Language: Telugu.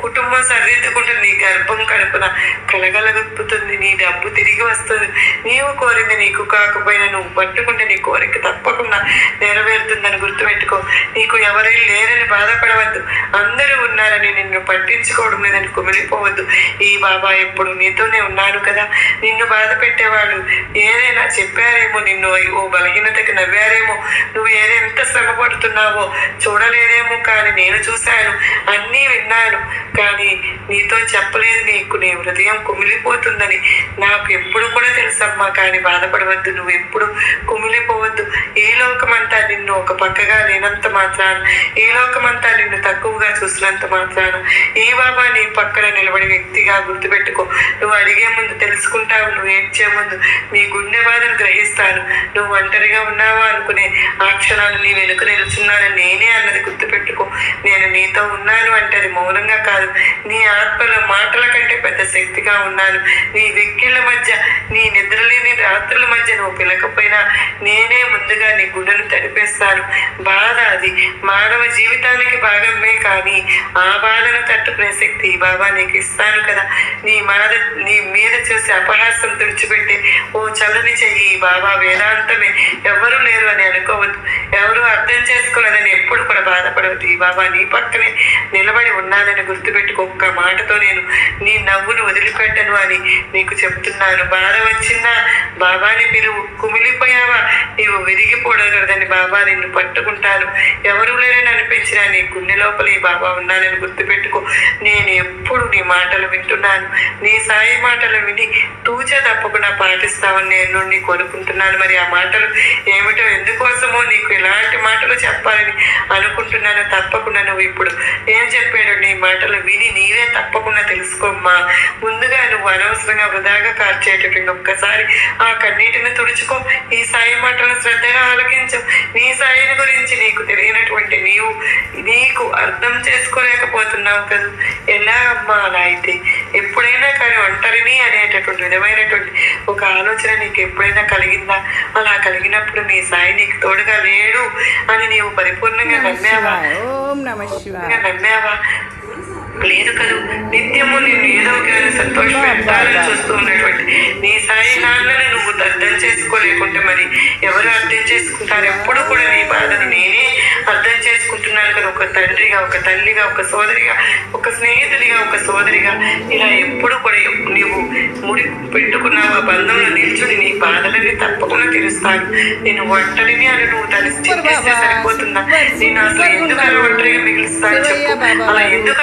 కుటుంబం సరిదిద్దుకుంటుంది, నీ గర్భం కడుపున కలగలగొప్పుతుంది, నీ డబ్బు తిరిగి వస్తుంది. నీవు కోరింది నీకు కాకపోయినా నువ్వు పట్టుకుంటే నీ కోరిక తప్పకుండా నెరవేరుతుందని గుర్తుపెట్టుకో. నీకు ఎవరూ లేరని బాధపడవద్దు, అందరూ ఉన్నారని నిన్ను పట్టించుకోవడం లేదని కుమిలిపోవద్దు. ఈ బాబా ఎప్పుడు నీతోనే ఉన్నాను కదా. నిన్ను బాధ పెట్టేవాళ్ళు ఏదైనా చెప్పారేమో, నిన్ను ఓ బలహీనతకి నవ్వారేమో, నువ్వు ఎంత శ్రమ పడుతున్నావో చూడలేదేమో, కానీ నేను చూశాను, అన్నీ విన్నాను, కానీ నీతో చెప్పలేదు. నీకు నీ హృదయం కుమిలిపోతుందని నాకు ఎప్పుడు కూడా తెలుసమ్మా. కానీ బాధపడవద్దు, నువ్వు ఎప్పుడు కుమిలిపోవద్దు. ఈ లోకమంతా నిన్ను ఒక పక్కగా లేనంత మాత్రాన, ఈ లోకమంతా నిన్ను తక్కువగా చూసినంత మాత్రాన ఈ బాబా నీ పక్కన నిలబడి వ్యక్తిగా గుర్తుపెట్టుకో. నువ్వు అడిగే ముందు తెలుసుకుంటావు, నువ్వు ఏడ్చే ముందు నీ గుండె బాధను గ్రహిస్తాను. నువ్వు ఒంటరిగా ఉన్నావా అనుకునే ఆ క్షణాలు నీ వెనుక నిలుచున్నానని నేనే అన్నది గుర్తుపెట్టుకో. నేను నీతో ఉన్నాను అంటే అది మౌనంగా కాదు, నీ ఆత్మలో మాటల కంటే పెద్ద శక్తిగా ఉన్నాను. నీ వెక్కిళ్ళ మధ్య, నీ నిద్రలేని రాత్రుల మధ్య నువ్వు పిలకపోయినా నేనే ముందుగా నీ గుండెను తడిపేస్తాను. బాధ అది మానవ జీవితానికి భాగమే, కానీ ఆ బాధను తట్టుకునే శక్తి ఈ బాబా నీకు ఇస్తాను కదా. నీ మీద చూసి అపహాస్యం తుడిచిపెట్టే ఓ చల్లని చెయ్యి ఈ బాబా వేదాంతమే. ఎవరూ లేరు అని అనుకోవద్దు, ఎవరు అర్థం చేసుకోలేదని ఎప్పుడు కూడా బాధపడవద్దు. ఈ బాబా నీ పక్కనే నిలబడి ఉన్నానని గుర్తుపెట్టుకో. ఒక్క మాటతో నేను నీ నవ్వును వదిలిపెట్టను అని నీకు చెప్తున్నాను. బాధ వచ్చిందా బాబాని పిలువు. కుమిలిపోయావా నీవు విరిగిపోడగలదని బాబా నిన్ను పట్టుకుంటాను. ఎవరు లేరని అనిపించినా నీ గుండె లోపల ఈ బాబా ఉన్నానని గుర్తుపెట్టుకో. నేను ఎప్పుడు నీ మాటలు వింటున్నాను, నీ సాయి మాటలు విని తూచా తప్పకుండా పాటిస్తావని నేను నుండి కోరుకుంటున్నాను. మరి ఆ మాటలు ఏమిటో, ఎందుకోసమో నీకు ఎలాంటి మాటలు చెప్పాలని అనుకుంటున్నానో తప్పకుండా నువ్వు ఇప్పుడు ఏం చెప్పాడో నీ మాటలు విని నీవే తప్పకుండా తెలుసుకోమ్మా. ముందుగా నువ్వు అనవసరంగా వృధాగా కార్చేటటువంటి ఒక్కసారి ఆ కన్నీటిని తుడుచుకో. ఈ సాయి మాటలను శ్రద్ధగా ఆలకించు. నీ సాయిని గురించి నీకు తెలియనటువంటి నీకు అర్థం చేసుకోలేకపోతున్నావు కదా. ఎలా అమ్మా అలా అయితే? ఎప్పుడైనా కానీ ఒంటరిని అనేటటువంటి విధమైనటువంటి ఒక ఆలోచన నీకు ఎప్పుడైనా కలిగిందా? అలా కలిగినప్పుడు నీ సాయి నీకు తోడుగా లేడు అని నీవు పరిపూర్ణంగా నమ్మావా? లేదు కదా. నిత్యము నిన్ను ఏదో ఒక సంతోష పెట్టాలని చూస్తూ ఉన్నటువంటి నీ సాయి నాన్నని నువ్వు అర్థం చేసుకోలేకుంటే మరి ఎవరు అర్థం చేసుకుంటారు? ఎప్పుడు కూడా నీ బాధను నేనే అర్థం చేసుకుంటున్నాను కదా. ఒక తండ్రిగా, ఒక తల్లిగా, ఒక సోదరిగా, ఒక స్నేహితుడిగా, ఒక సోదరిగా ఇలా ఎప్పుడు కూడా నీవు ముడి పెట్టుకున్నావు. ఆ బంధంలో నిల్చుని నీ బాధలని తప్పకుండా తెలుస్తాను. నేను ఒంటరిని అని నువ్వు తెలిసి చెప్పేస్తే సరిపోతుందా? నేను అసలు ఎందుకు ఒంటరిగా మిగిలిస్తాను చెప్పు. అలా ఎందుకు